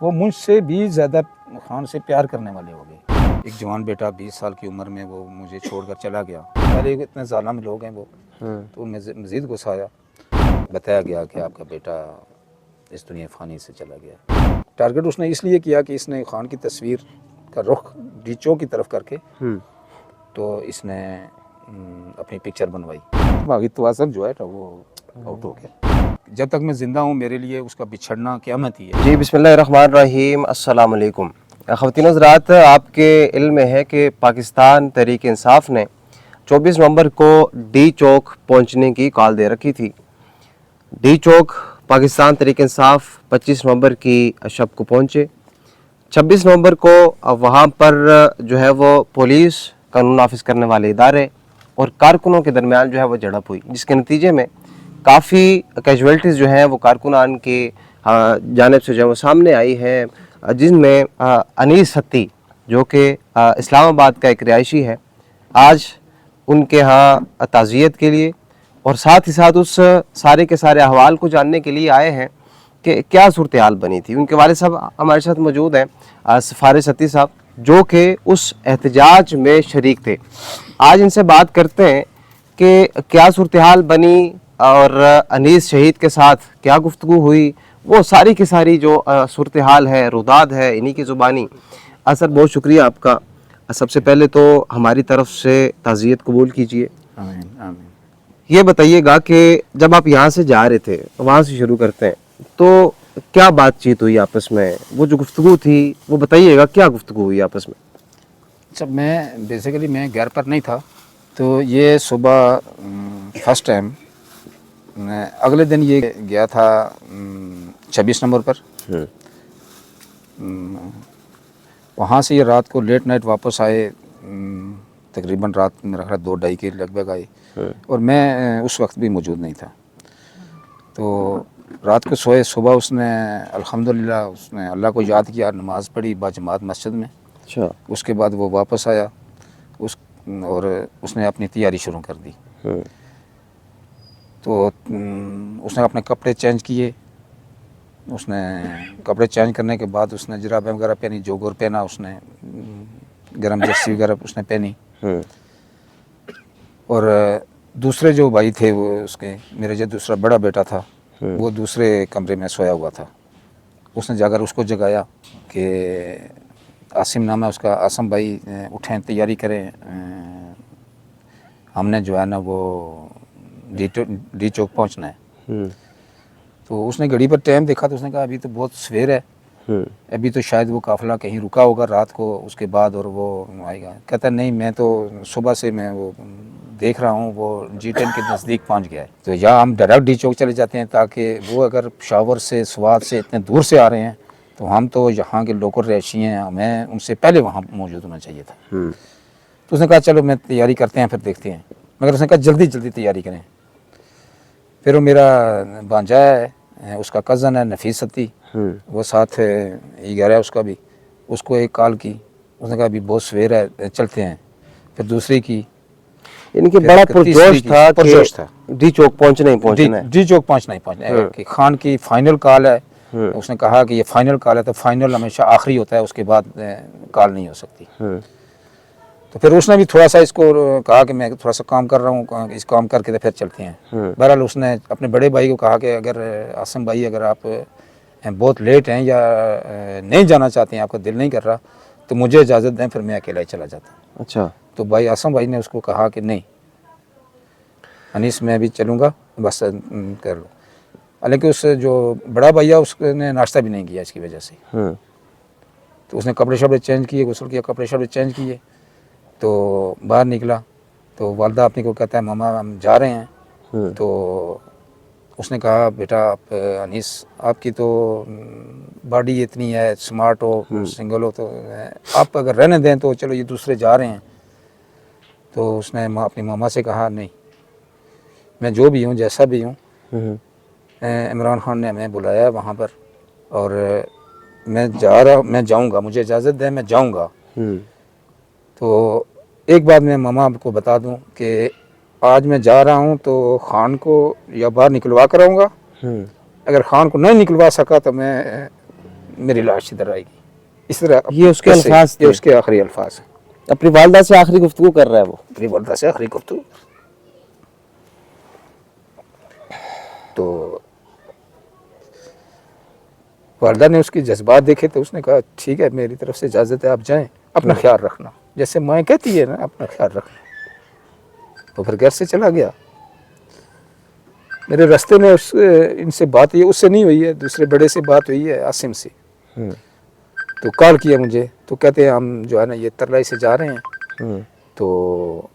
वो मुझसे भी ज़्यादा खान से प्यार करने वाले हो गए। एक जवान बेटा 20 साल की उम्र में वो मुझे छोड़कर चला गया। पहले इतने ज़ालिम लोग हैं वो, तो मज़ीद गुस्सा आया। बताया गया कि आपका बेटा इस दुनिया फ़ानी से चला गया। टारगेट उसने इसलिए किया कि इसने खान की तस्वीर का रुख डीचो की तरफ करके तो इसने अपनी पिक्चर बनवाई। बागी तवाज़ुन जो है वो आउट हो गया। जब तक मैं ज़िंदा हूँ मेरे लिए उसका बिछड़ना क़यामत ही है। जी बिस्मिल्लाहिर्रहमानिर्रहीम, अस्सलाम वालेकुम। ख़वातीन हज़रात, आपके इल्म में है कि पाकिस्तान तहरीक इंसाफ ने 24 नवंबर को डी चौक पहुंचने की कॉल दे रखी थी। डी चौक पाकिस्तान तहरीक इंसाफ 25 नवंबर की शब को पहुंचे। 26 नवंबर को वहां पर जो है वो पुलिस, कानून नाफिज करने वाले इदारे और कारकुनों के दरमियान जो है वो झड़प हुई, जिसके नतीजे में काफ़ी कैजुअल्टीज़ जो हैं वो कारकुनान के जानिब से जो है वो सामने आई है, जिनमें अनीस सत्ती जो कि इस्लामाबाद का एक रिहायशी है, आज उनके यहाँ ताज़ियत के लिए और साथ ही साथ उस सारे के सारे अहवाल को जानने के लिए आए हैं कि क्या सूरत हाल बनी थी। उनके वालिद साहब हमारे साथ मौजूद हैं, फारिस सत्ती साहब, जो कि उस एहतजाज में शरीक थे। आज इनसे बात करते हैं कि क्या सूरत हाल बनी और अनीस शहीद के साथ क्या गुफ्तगू हुई, वो सारी की सारी जो सूरत हाल है, रुदाद है, इन्हीं की ज़ुबानी। सर बहुत शुक्रिया आपका। सबसे पहले तो हमारी तरफ से ताज़ियत कबूल कीजिए। आमीन आमीन। ये बताइएगा कि जब आप यहाँ से जा रहे थे, वहाँ से शुरू करते हैं, तो क्या बातचीत हुई आपस में, वो जो गुफ्तगू थी वो बताइएगा, क्या गुफ्तगू हुई आपस में? जब मैं बेसिकली मैं घर पर नहीं था, तो ये सुबह फर्स्ट टाइम अगले दिन ये गया था 26 नंबर पर। वहाँ से ये रात को लेट नाइट वापस आए, तकरीबन रात मेरा ख्याल 2-2:30 के लगभग आए, और मैं उस वक्त भी मौजूद नहीं था। तो रात को सोए, सुबह उसने अल्हम्दुलिल्लाह उसने अल्लाह को याद किया, नमाज़ पढ़ी बाजमात मस्जिद में। अच्छा। उसके बाद वो वापस आया और उसने अपनी तैयारी शुरू कर दी। तो उसने अपने कपड़े चेंज किए। उसने कपड़े चेंज करने के बाद उसने जुराबें वगैरह पहनी, जोगर पहना, उसने गरम जर्सी वगैरह उसने पहनी। और दूसरे जो भाई थे वो उसके, मेरे जो दूसरा बड़ा बेटा था, वो दूसरे कमरे में सोया हुआ था। उसने जाकर उसको जगाया कि आसिम नाम है उसका, आसम भाई उठें, तैयारी करें, हमने जो है ना वो डी चौक पहुंचना है। तो उसने घड़ी पर टाइम देखा, तो उसने कहा अभी तो बहुत सवेर है, अभी तो शायद वो काफ़िला कहीं रुका होगा रात को, उसके बाद और वो आएगा। कहता नहीं, मैं तो सुबह से मैं वो देख रहा हूँ वो G10 के नज़दीक पहुँच गया है, तो या हम डायरेक्ट डी चौक चले जाते हैं, ताकि वो अगर शावर से स्वाद से इतने दूर से आ रहे हैं तो हम तो यहाँ के लोकल रहायशी हैं, हमें उनसे पहले वहाँ मौजूद होना चाहिए था। तो उसने कहा चलो मैं तैयारी करते हैं, फिर देखते हैं। मगर उसने कहा जल्दी जल्दी तैयारी करें। फिर वो मेरा भांजा है, उसका कज़न है नफीस सत्ती, वो साथ ही गया है उसका भी, उसको एक कॉल की, उसने कहा अभी बहुत सवेर है, चलते हैं। फिर दूसरी की, इनके बड़ा पुरजोश था कि डी चौक पहुंचना ही पहुंचना है। डी चौक पहुंचना ही पहुंचना है कि खान की फाइनल कॉल है। उसने कहा कि ये फाइनल कॉल है, तो फाइनल हमेशा आखिरी होता है, उसके बाद कॉल नहीं हो सकती। तो फिर उसने भी थोड़ा सा इसको कहा कि मैं थोड़ा सा काम कर रहा हूँ, इस काम करके तो फिर चलते हैं। बहरहाल उसने अपने बड़े भाई को कहा कि अगर आसम भाई अगर आप बहुत लेट हैं या नहीं जाना चाहते हैं, आपका दिल नहीं कर रहा, तो मुझे इजाज़त दें, फिर मैं अकेला ही चला जाता। अच्छा। तो भाई आसम भाई ने उसको कहा कि नहीं अनीस, मैं भी चलूँगा, बस कर लो। हालांकि उस जो बड़ा भैया उसने नाश्ता भी नहीं किया इसकी वजह से। तो उसने कपड़े शपड़े चेंज किए, गुस्ल किया, कपड़े शपड़े चेंज किए, तो बाहर निकला। तो वालदा अपने को कहता है मामा हम जा रहे हैं। तो उसने कहा बेटा आप अनीस, आपकी तो बॉडी इतनी है, स्मार्ट हो, सिंगल हो, तो आप अगर रहने दें तो चलो, ये दूसरे जा रहे हैं। तो उसने अपनी मामा से कहा नहीं, मैं जो भी हूँ, जैसा भी हूँ, इमरान खान ने हमें बुलाया वहाँ पर, और मैं जाऊँगा, मुझे इजाज़त दें, मैं जाऊँगा। तो एक बात मैं मामा आपको बता दूं कि आज मैं जा रहा हूं तो खान को या बाहर निकलवा कर आऊँगा, अगर खान को नहीं निकलवा सका तो मैं मेरी लाश इधर आएगी, इस तरह ये उसके ऐसे- अल्फाज ये थे? उसके आखिरी अल्फाज हैं। अपनी वालदा से आखिरी गुफ्तगू कर रहा है वो। अपनी वालदा से आखिरी गुफ्तगू। तो वालदा ने उसके जज्बात देखे तो उसने कहा ठीक है, मेरी तरफ से इजाज़त है, आप जाएं, अपना ख्याल रखना, जैसे माँ कहती है ना अपना ख्याल रखना। तो फिर घर से चला गया। मेरे रास्ते में उस इनसे बात हुई, उससे नहीं हुई है, दूसरे बड़े से बात हुई है, आसिम से। तो कॉल किया मुझे, तो कहते हैं हम जो है ना ये तरलाई से जा रहे हैं, तो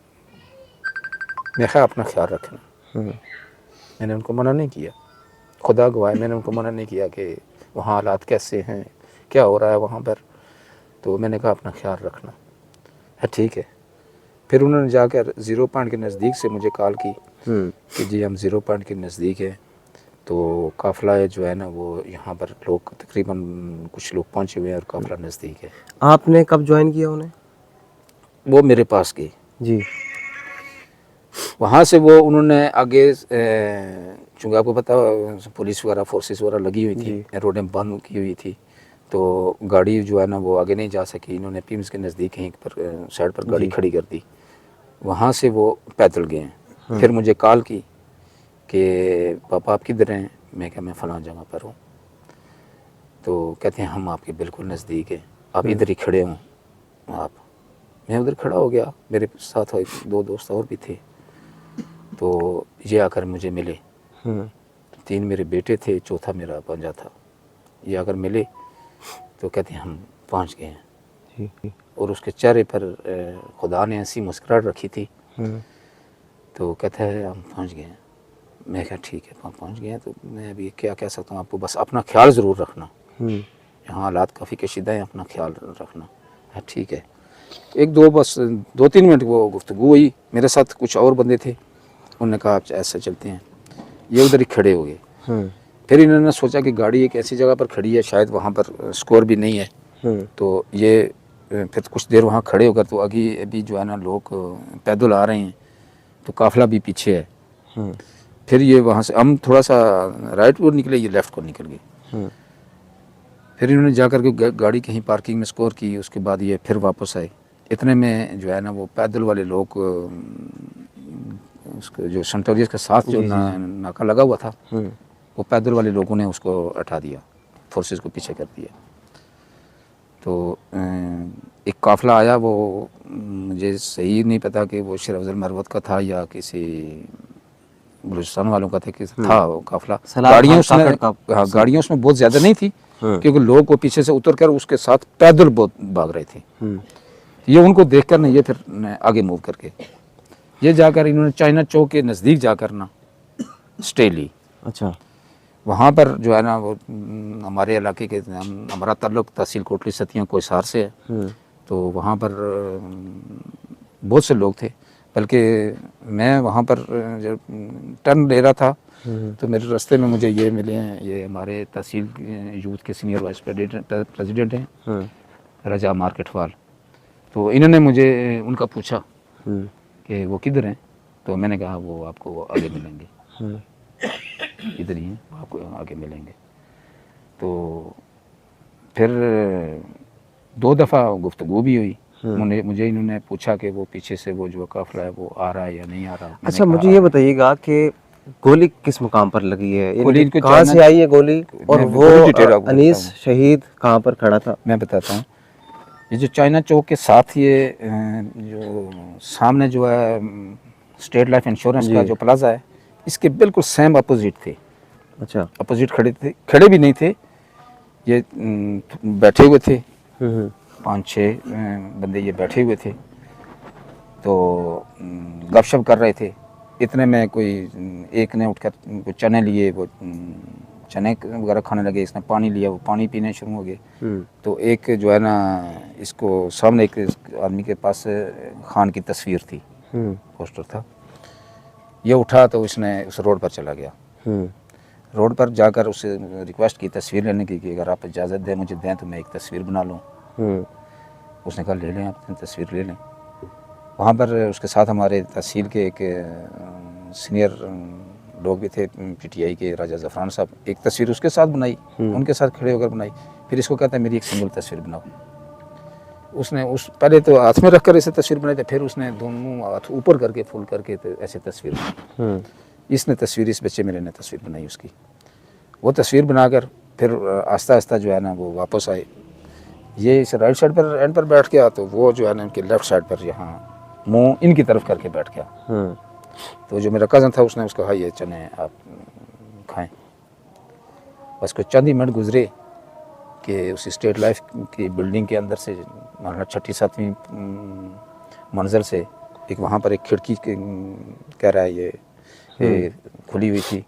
मैं कहा अपना ख्याल रखना। मैंने उनको मना नहीं किया, खुदा गवाह है, मैंने उनको मना नहीं किया कि वहाँ हालात कैसे हैं, क्या हो रहा है वहाँ पर। तो मैंने कहा अपना ख्याल रखना है, ठीक है। फिर उन्होंने जाकर ज़ीरो पॉइंट के नज़दीक से मुझे कॉल की कि जी हम ज़ीरो पॉइंट के नज़दीक हैं, तो काफ़िला है जो है ना वो यहाँ पर लोग तकरीबन कुछ लोग पहुँचे हुए हैं और काफ़िला नज़दीक है। आपने कब ज्वाइन किया उन्हें? वो मेरे पास गए जी। वहाँ से, वो उन्होंने आगे चूँकि आपको पता पुलिस वगैरह फोर्सेस वगैरह लगी हुई थी, रोडें बंद की हुई थी, तो गाड़ी जो है ना वो आगे नहीं जा सकी। इन्होंने पीम्स के नज़दीक कहीं पर साइड पर गाड़ी खड़ी कर दी। वहाँ से वो पैदल गए हैं। फिर मुझे कॉल की कि पापा आप किधर हैं? मैं क्या मैं फ़लाँ जगह पर हूँ। तो कहते हैं हम आपके बिल्कुल नज़दीक हैं, आप इधर ही खड़े हों आप। मैं उधर खड़ा हो गया, मेरे साथ दो दोस्त और भी थे। तो ये आकर मुझे मिले, 3 मेरे बेटे थे, चौथा मेरा भांजा था। ये आकर मिले तो कहते हैं हम पहुंच गए हैं। और उसके चेहरे पर खुदा ने ऐसी मुस्कुराहट रखी थी। तो कहता है हम पहुंच गए हैं। मैं कहा ठीक है, हम पहुंच गए हैं, तो मैं अभी क्या कह सकता हूँ आपको, बस अपना ख्याल ज़रूर रखना, यहाँ हालात काफ़ी कशीदा हैं, अपना ख्याल रखना है, ठीक है। एक दो बस 2-3 मिनट वो गुफ्तगू हुई। मेरे साथ कुछ और बंदे थे, उन्होंने कहा आप ऐसे चलते हैं। ये उधर ही खड़े हो गए। फिर इन्होंने सोचा कि गाड़ी एक ऐसी जगह पर खड़ी है, शायद वहाँ पर स्कोर भी नहीं है। तो ये फिर कुछ देर वहाँ खड़े होकर, तो अभी जो है ना लोग पैदल आ रहे हैं, तो काफ़िला भी पीछे है। फिर ये वहाँ से हम थोड़ा सा राइट को निकले, ये लेफ़्ट को निकल गए। फिर इन्होंने जाकर के गाड़ी कहीं पार्किंग में स्कोर की, उसके बाद ये फिर वापस आए। इतने में जो है ना वो पैदल वाले लोग, उसको जो सेंटोरियस के साथ जो नाका लगा हुआ था, वो पैदल वाले लोगों ने उसको हटा दिया, फोर्सेस को पीछे कर दिया। तो एक काफ़िला आया, वो मुझे सही नहीं पता कि वो शेर अफजल मरवत का था या किसी बलूचिस्तान वालों का था कि था वो काफ़िला। गाड़ियाँ उसमें, हाँ गाड़ियाँ उसमें बहुत ज़्यादा नहीं थी, क्योंकि लोग वो पीछे से उतर कर उसके साथ पैदल बहुत भाग रहे थे। ये उनको देखकर ना ये फिर आगे मूव करके ये जाकर इन्होंने चाइना चौक के नज़दीक जाकर ना स्टे ली। अच्छा। वहाँ पर जो है ना वो हमारे इलाके के, हमारा ताल्लुक तहसील कोटली सतिया कोहिसार से है। तो वहाँ पर बहुत से लोग थे, बल्कि मैं वहाँ पर जब टर्न ले रहा था तो मेरे रास्ते में मुझे ये मिले हैं, ये हमारे तहसील यूथ के सीनियर वाइस प्रेसिडेंट हैं, रजा मार्केटवाल। तो इन्होंने मुझे उनका पूछा कि वो किधर हैं, तो मैंने कहा वो आपको आगे मिलेंगे, इधर ही हैं, आपको आगे मिलेंगे। तो फिर 2 दफ़ा गुफ्तगू भी हुई। मुझे इन्होंने पूछा कि वो पीछे से वो जो काफ़िला है वो आ रहा है या नहीं आ रहा। अच्छा, मुझे ये बताइएगा कि गोली किस मुकाम पर लगी है, गोली कहाँ से आई है गोली, और वो अनीस शहीद कहाँ पर खड़ा था? मैं बताता हूँ। ये जो चाइना चौक के साथ ये जो सामने जो है स्टेट लाइफ इंश्योरेंस का जो प्लाजा है, इसके बिल्कुल सेम अपोजिट थे। अच्छा। अपोजिट खड़े थे, खड़े भी नहीं थे, ये बैठे हुए थे, 5-6 बंदे ये बैठे हुए थे। तो गपशप कर रहे थे। इतने में कोई एक ने उठकर कुछ चने लिए, वो चने वगैरह खाने लगे। इसने पानी लिया, वो पानी पीने शुरू हो गए। तो एक जो है ना इसको सामने एक आदमी के पास खान की तस्वीर थी, पोस्टर था। ये उठा तो इसने उस रोड पर चला गया। रोड पर जाकर उससे रिक्वेस्ट की तस्वीर लेने की कि अगर आप इजाज़त दें मुझे दें तो मैं एक तस्वीर बना लूँ। उसने कहा ले लें, आप तस्वीर ले लें। वहाँ पर उसके साथ हमारे तहसील के एक सीनियर लोग भी थे, पीटीआई के राजा ज़फ़रान साहब, एक तस्वीर उसके साथ बनाई, उनके साथ खड़े होकर बनाई। फिर इसको कहता है मेरी एक सिंगल तस्वीर बनाओ। उसने उस पहले तो हाथ में रखकर ऐसे तस्वीर बनाई थी, फिर उसने दोनों हाथ ऊपर करके फुल करके तो ऐसे तस्वीर बनाई। इसने तस्वीर, इस बच्चे मेरे ने तस्वीर बनाई उसकी। वो तस्वीर बनाकर फिर आहिस्ता आहिस्ता जो है ना वो वापस आए। ये इस राइट साइड पर एंड पर बैठ गया, तो वो जो है ना इनके लेफ्ट साइड पर यहाँ मुंह इनकी तरफ करके बैठ गया। तो जो मेरा कज़न था उसने उसको कहा ये चने आप खाएं। बस कुछ चंद ही मिनट गुजरे कि उस स्टेट लाइफ की बिल्डिंग के अंदर से माना 6ठी-7वीं मंजिल से एक वहाँ पर एक खिड़की कह रहा है ये खुली हुई थी,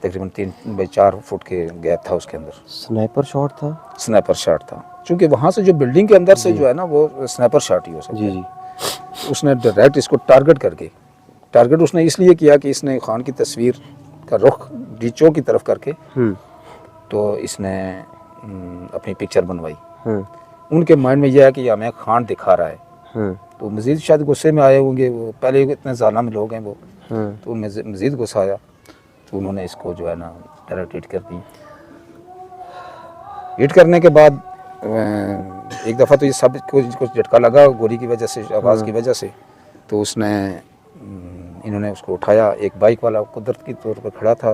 तकरीबन 3 बाई 4 फुट के गैप था उसके अंदर। स्नाइपर शॉट था? स्नाइपर शॉट था, क्योंकि वहाँ से जो बिल्डिंग के अंदर से जो है ना वो स्नाइपर शॉट ही हो सकता है। जी। उसने डायरेक्ट इसको टारगेट करके, टारगेट उसने इसलिए किया कि इसने खान की तस्वीर का रुख डीचो की तरफ करके तो इसने अपनी पिक्चर बनवाई। उनके माइंड में यह है कि यह हमें खान दिखा रहा है, तो मज़ीद शायद गुस्से में आए होंगे वो, पहले इतने ज़ालिम लोग हैं वो, तो उनमें मज़ीद गुस्सा आया, तो उन्होंने इसको जो है ना डायरेक्ट हिट कर दी। हिट करने के बाद एक दफ़ा तो ये सब कुछ झटका लगा गोली की वजह से, आवाज़ की वजह से, तो उसने इन्होंने उसको उठाया। एक बाइक वाला कुदरत की तौर पर खड़ा था,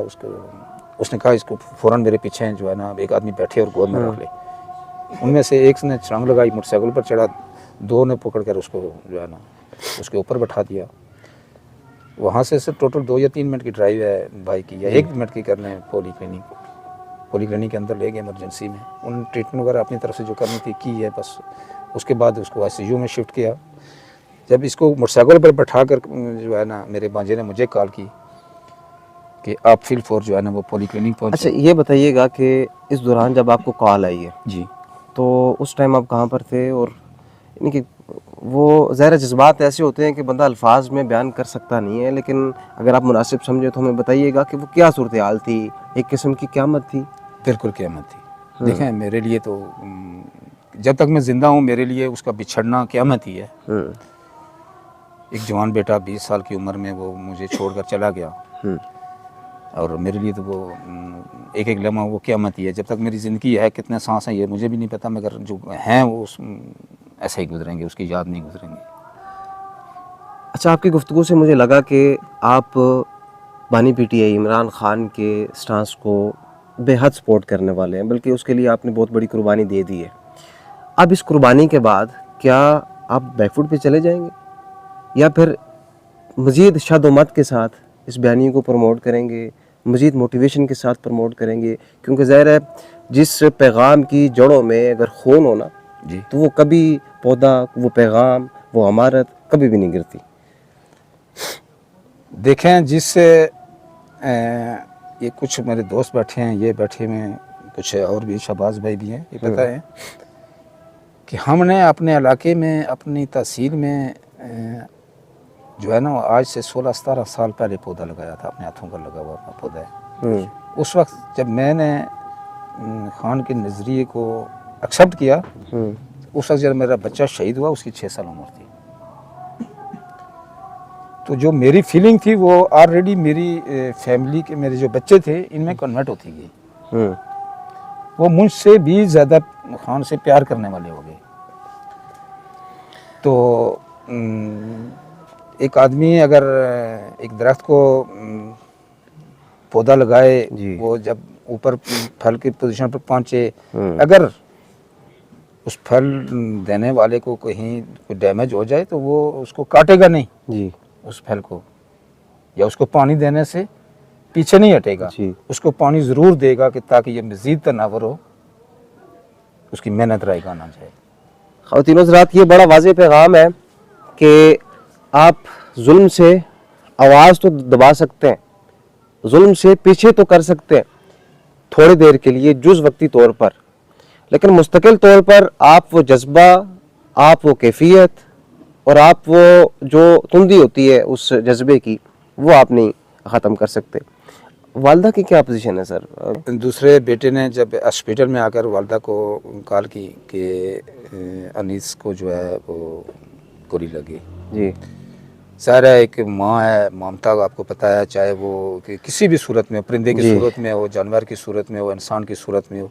उसने कहा इसको फ़ौरन मेरे पीछे जो है ना एक आदमी बैठे और गोद में रख ले। उनमें से एक ने छलांग लगाई, मोटरसाइकिल पर चढ़ा, 2 ने पकड़ कर उसको जो है ना उसके ऊपर बैठा दिया। वहाँ से सिर्फ टोटल 2 या 3 मिनट की ड्राइव है बाइक की, या 1 मिनट की करने पॉलीक्लिनिक के अंदर ले गए इमरजेंसी में। उन ट्रीटमेंट वगैरह अपनी तरफ से जो करनी थी की है बस। उसके बाद उसको ICU में शिफ्ट किया। जब इसको मोटरसाइकिल पर बैठा कर जो है ना मेरे भांजे ने मुझे कॉल की कि आप फील फॉर जो है ना वो पॉलीक्लिनिक पहुँचे। अच्छा ये बताइएगा कि इस दौरान जब आपको कॉल आई है जी, तो उस टाइम आप कहाँ पर थे? और यानी कि वो ज़ाहिर जज्बात ऐसे होते हैं कि बंदा अल्फाज में बयान कर सकता नहीं है, लेकिन अगर आप मुनासिब समझे तो हमें बताइएगा कि वो क्या सूरत हाल थी? एक किस्म की क़यामत थी? बिल्कुल क़यामत थी। देखें मेरे लिए तो जब तक मैं ज़िंदा हूँ मेरे लिए उसका बिछड़ना क़यामत ही है। एक जवान बेटा 20 साल की उम्र में वो मुझे छोड़कर चला गया, और मेरे लिए तो वो एक एक लम्हा वो क़यामत ही है। जब तक मेरी ज़िंदगी है, कितने सांस हैं ये मुझे भी नहीं पता, मगर जो हैं वो ऐसे ही गुजरेंगे, उसकी याद नहीं गुजरेंगे। अच्छा, आपकी गुफ्तगू से मुझे लगा कि आप बानी PTI इमरान खान के स्टांस को बेहद सपोर्ट करने वाले हैं, बल्कि उसके लिए आपने बहुत बड़ी कुर्बानी दे दी है। अब इस कुर्बानी के बाद क्या आप बैकफुट पे चले जाएंगे, या फिर मज़ीद शादोमत के साथ इस बयानी को प्रमोट करेंगे, मज़ीद मोटिवेशन के साथ प्रमोट करेंगे? क्योंकि ज़ाहिर है जिस पैगाम की जड़ों में अगर खून होना जी, तो वो कभी पौधा, वो पैगाम, वो अमारत कभी भी नहीं गिरती। देखें जिससे ये कुछ मेरे दोस्त बैठे हैं, ये बैठे हुए हैं, कुछ और भी शहबाज भाई भी हैं, ये पता है कि हमने अपने इलाके में अपनी तहसील में जो है ना आज से 16-17 साल पहले पौधा लगाया था, अपने हाथों का लगा हुआ पौधा है। उस वक्त जब मैंने खान के नज़रिए को एक्सेप्ट किया, उस वक्त जब मेरा बच्चा शहीद हुआ उसकी 6 साल उम्र थी। तो जो मेरी फीलिंग थी वो ऑलरेडी मेरी फैमिली के मेरे जो बच्चे थे इनमें कन्वर्ट होती गई। वो मुझसे भी ज़्यादा खान से प्यार करने वाले हो गए। तो एक आदमी अगर एक दरख्त को पौधा लगाए, वो जब ऊपर फल की पोजीशन पर पहुंचे, अगर उस फल देने वाले को कहीं कोई डैमेज हो जाए तो वो उसको काटेगा नहीं जी, उस फल को, या उसको पानी देने से पीछे नहीं हटेगा, उसको पानी ज़रूर देगा कि ताकि ये मज़ीद तनावर हो, उसकी मेहनत रायगा ना जाए। ख़वातीन हज़रात, ये बड़ा वाज़ेह पैगाम है कि आप जुल्म से आवाज़ तो दबा सकते हैं, जुल्म से पीछे तो कर सकते हैं थोड़ी देर के लिए, जुज़ वक्ती तौर पर, लेकिन मुस्तकिल तौर पर आप वो जज्बा, आप वो कैफियत और आप वो जो तुंदी होती है उस जज्बे की, वो आप नहीं ख़त्म कर सकते। वालदा की क्या पोजीशन है सर? दूसरे बेटे ने जब हॉस्पिटल में आकर वालदा को कॉल की कि अनीस को जो है वो गोली लगी जी, ज़ाहिर है एक माँ है, ममता का आपको पता है, चाहे वो कि किसी भी सूरत में हो, परिंदे की जी। सूरत में हो, जानवर की सूरत में हो, इंसान की सूरत में हो,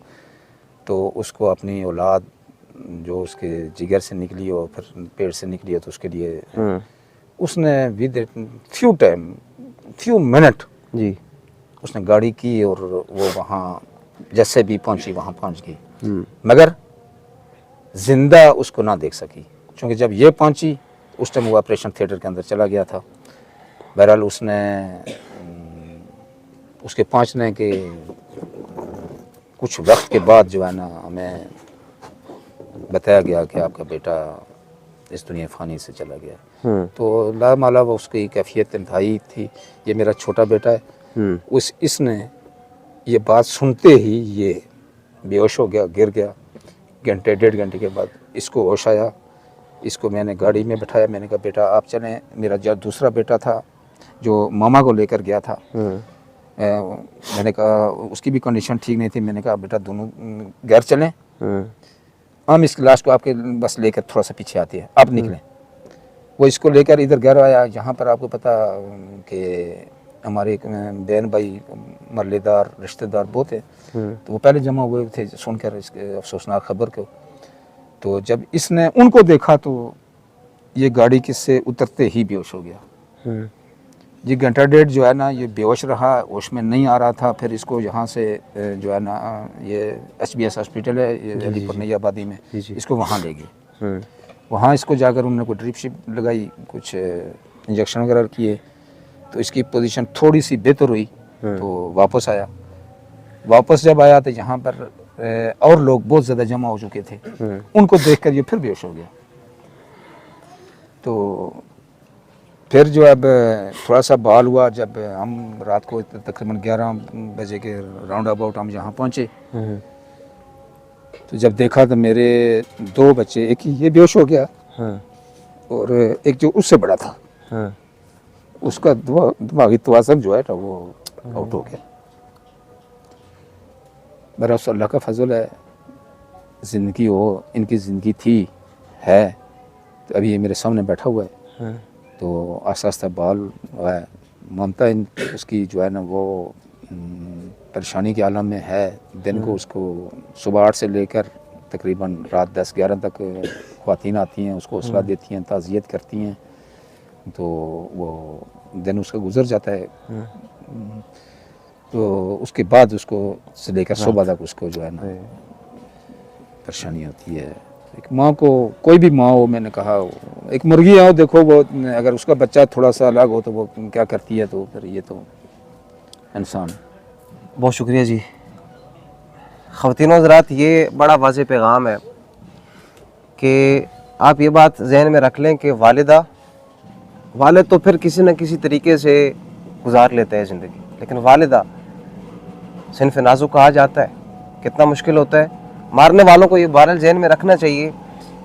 तो उसको अपनी औलाद जो उसके जिगर से निकली हो, फिर पेट से निकली हो, तो उसके लिए उसने विद फ्यू मिनट जी। उसने गाड़ी की और वो वहाँ जैसे भी पहुँची वहाँ पहुँच गई, मगर जिंदा उसको ना देख सकी, क्योंकि जब ये पहुँची उस टाइम वो ऑपरेशन थिएटर के अंदर चला गया था। बहरहाल उसने उसके पहुँचने के कुछ वक्त के बाद जो है ना हमें बताया गया कि आपका बेटा इस दुनिया फ़ानी से चला गया। तो लामाला वो उसकी कैफियत इंतहाई थी। ये मेरा छोटा बेटा है, इसने ये बात सुनते ही ये बेहोश हो गया, गिर गया। घंटे 1.5 घंटे के बाद इसको होश आया, इसको मैंने गाड़ी में बैठाया, मैंने कहा बेटा आप चलें। मेरा जो दूसरा बेटा था जो मामा को लेकर गया था, मैंने कहा उसकी भी कंडीशन ठीक नहीं थी, मैंने कहा बेटा दोनों घर चलें, हम इस लाश को आपके बस लेकर थोड़ा सा पीछे आती है, आप निकलें। वो इसको लेकर इधर घर आया, जहाँ पर आपको पता कि हमारे बहन भाई मरलेदार रिश्तेदार बहुत है, तो वो पहले जमा हुए थे सुनकर इसके अफसोसनाक खबर को। तो जब इसने उनको देखा तो ये गाड़ी किससे उतरते ही बेहोश हो गया। ये घंटा 1.5 जो है ना ये बेहोश रहा, होश में नहीं आ रहा था। फिर इसको यहाँ से जो है ना ये SBS हॉस्पिटल है ये अलीपुर नई आबादी में, इसको वहाँ ले गए। वहाँ इसको जाकर उन्होंने कोई ड्रिप शिप लगाई, कुछ इंजेक्शन वगैरह किए, तो इसकी पोजीशन थोड़ी सी बेहतर हुई। तो वापस आया। वापस जब आया तो यहाँ पर और लोग बहुत ज़्यादा जमा हो चुके थे, उनको देखकर ये फिर बेहोश हो गया। तो फिर जो अब थोड़ा सा बहाल हुआ, जब हम रात को तकरीबन 11 बजे के राउंड अबाउट हम यहाँ पहुँचे, तो जब देखा तो मेरे 2 बच्चे, एक ही ये बेहोश हो गया और एक जो उससे बड़ा था उसका दिमागी तवाज़ुन जो है ना वो आउट हो गया। मेरा उस अल्लाह का फजल है, ज़िंदगी हो, इनकी ज़िंदगी थी है, तो अभी ये मेरे सामने बैठा हुआ है। तो आस्ता आस्ता बहाल हुआ है। ममता उसकी जो है ना वो परेशानी के आलम में है। दिन को उसको सुबह 8 से लेकर तकरीबन रात 10-11 तक ख़वातीन आती हैं, उसको हौसला देती हैं, ताज़ियत करती हैं, तो वो दिन उसका गुजर जाता है। तो उसके बाद उसको से लेकर सुबह तक उसको जो है ना परेशानी होती है। एक माँ को, कोई भी माँ हो, मैंने कहा एक मुर्गी हो, देखो वो अगर उसका बच्चा थोड़ा सा अलग हो तो वो क्या करती है, तो फिर ये तो इंसान। बहुत शुक्रिया जी। ख़वातीन हज़रात, ये बड़ा वाज़ेह पैगाम है कि आप ये बात जहन में रख लें कि वालिद तो फिर किसी न किसी तरीके से गुजार लेते हैं ज़िंदगी, लेकिन वालिदा सिन्फ़ नाज़ुक कहा जाता है। कितना मुश्किल होता है। मारने वालों को ये बहरहाल ज़हन में रखना चाहिए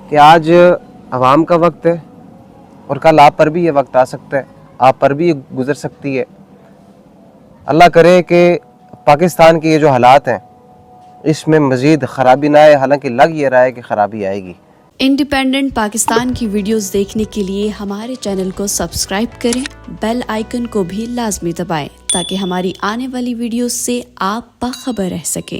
कि आज अवाम का वक्त है और कल आप पर भी ये वक्त आ सकता है, आप पर भी ये गुज़र सकती है। अल्लाह करे कि पाकिस्तान के ये जो हालात हैं इसमें मज़ीद ख़राबी ना आए, हालांकि लग ये रहा है कि ख़राबी आएगी। इंडिपेंडेंट पाकिस्तान की वीडियोस देखने के लिए हमारे चैनल को सब्सक्राइब करें, बेल आइकन को भी लाजमी दबाएं ताकि हमारी आने वाली वीडियोस से आप बाखबर रह सकें।